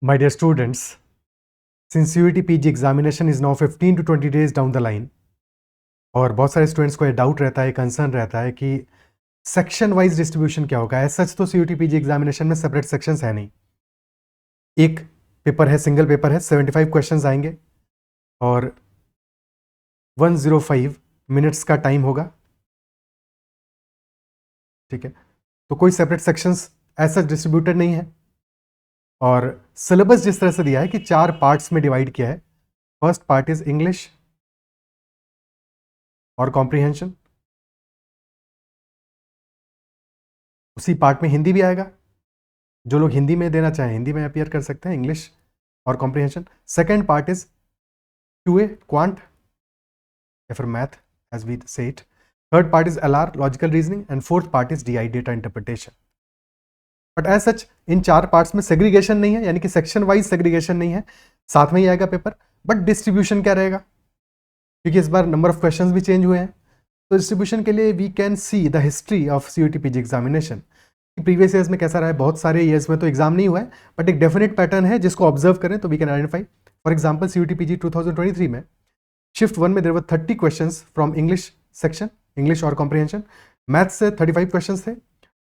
My dear students, since CUET PG examination is now 15 to 20 days down the line, और बहुत सारे students को ये डाउट रहता है, कंसर्न रहता है कि सेक्शन वाइज डिस्ट्रीब्यूशन क्या होगा। सच तो CUET PG एग्जामिनेशन में सेपरेट सेक्शंस है नहीं, एक पेपर है, सिंगल पेपर है, 75 क्वेश्चंस आएंगे और 105 मिनट्स का टाइम होगा, ठीक है। तो कोई सेपरेट सेक्शंस ऐसा डिस्ट्रीब्यूटेड नहीं है और सिलेबस जिस तरह से दिया है कि 4 पार्ट्स में डिवाइड किया है। फर्स्ट पार्ट इज इंग्लिश और कॉम्प्रिहेंशन, उसी पार्ट में हिंदी भी आएगा। जो लोग हिंदी में देना चाहें हिंदी में अपीयर कर सकते हैं, इंग्लिश और comprehension. Second part is QA quant या फिर math as we say it. Third part is LR logical reasoning and fourth part is DI data interpretation. But as such in 4 parts में segregation नहीं है, यानी कि section wise segregation नहीं है, साथ में ही आएगा पेपर। बट डिस्ट्रीब्यूशन क्या रहेगा, क्योंकि इस बार नंबर ऑफ क्वेश्चंस भी चेंज हुए हैं, तो डिस्ट्रीब्यूशन के लिए we can see the history of CUET PG examination. Previous years में कैसा रहा है, बहुत सारे ईयर्स में तो एग्जाम नहीं हुआ है, बट एक डेफिनेट पैटर्न है जिसको ऑब्जर्व करें तो we can identify. For example CUET PG 2023 में शिफ्ट 1 में there were 30 questions from English section, English और कॉम्प्रिहेंशन। मैथ्स से 35 क्वेश्चंस थे,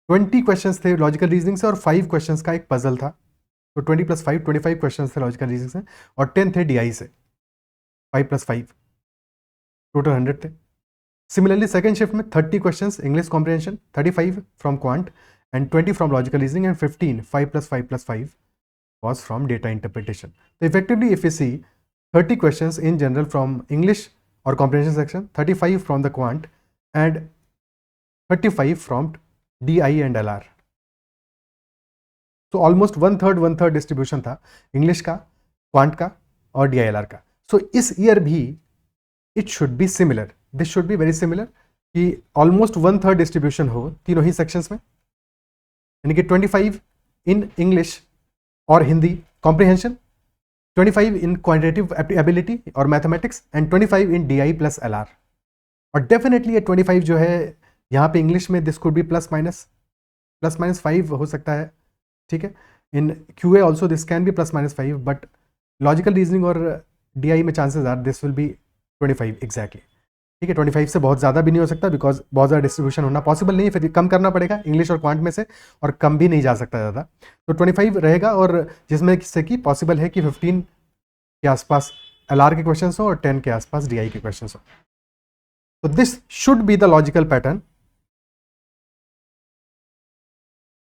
20 क्वेश्चंस थे लॉजिकल रीजनिंग से और 5 क्वेश्चंस का एक पजल था। तो 20 + 5 25 क्वेश्चंस थे लॉजिकल रीजनिंग से और 10 थे DI से, 5 + 5 टोटल 100 थे। सिमिलरली सेकंड शिफ्ट में 30 questions English comprehension, 35 from quant and 20 from logical reasoning and 15 5 + 5 + 5 was from data interpretation. So effectively if we see 30 questions in general from English or comprehension section, 35 from the quant and 35 from DI and LR. So almost 1/3 distribution था English का, quant का और DI LR का. So इस year भी it should be similar. This should be very similar कि almost 1/3 distribution हो तीनों ही sections में, यानी कि 25 in English और Hindi comprehension, 25 in quantitative ability और mathematics and 25 in DI + LR। और डेफिनेटली ये 25 जो है यहाँ पे इंग्लिश में दिस कुड बी +- 5 हो सकता है, ठीक है। In QA also this can be +- 5, but logical reasoning और DI में chances are this will be 25 exactly, ठीक है। 25 से बहुत ज़्यादा भी नहीं हो सकता बिकॉज बहुत ज़्यादा डिस्ट्रीब्यूशन होना पॉसिबल नहीं है, फिर कम करना पड़ेगा इंग्लिश और क्वांट में से, और कम भी नहीं जा सकता ज़्यादा। तो 25 रहेगा और जिसमें से कि पॉसिबल है कि 15 के आसपास LR के क्वेश्चंस हो और 10 के आसपास DI के क्वेश्चंस हो। तो this should be the logical pattern.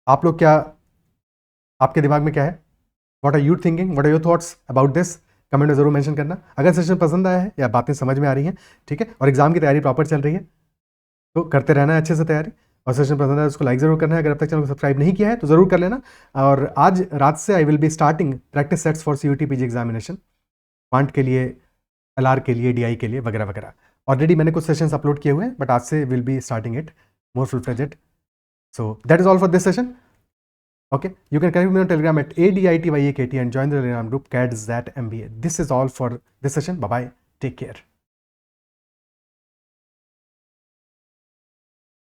आप लोग क्या, आपके दिमाग में क्या है, what are you thinking, what are your thoughts about this, comment में जरूर मेंशन करना। अगर सेशन पसंद आया है या बातें समझ में आ रही हैं, ठीक है, और एग्जाम की तैयारी प्रॉपर चल रही है तो करते रहना है अच्छे से तैयारी। और सेशन पसंद आया तो उसको लाइक जरूर करना है, अगर अब तक चैनल को सब्सक्राइब नहीं किया है तो जरूर कर लेना। और आज रात से I will be starting practice sets for CUET PG examination, quant के लिए, LR के लिए, DI के लिए वगैरह वगैरह। ऑलरेडी मैंने कुछ सेशंस अपलोड किए हुए हैं, बट आज से will be starting it more full fledged. So that is all for this session. Okay, you can connect with me on Telegram at ADITYAKT and join the Telegram group CADZAT MBA. This is all for this session. Bye bye. Take care.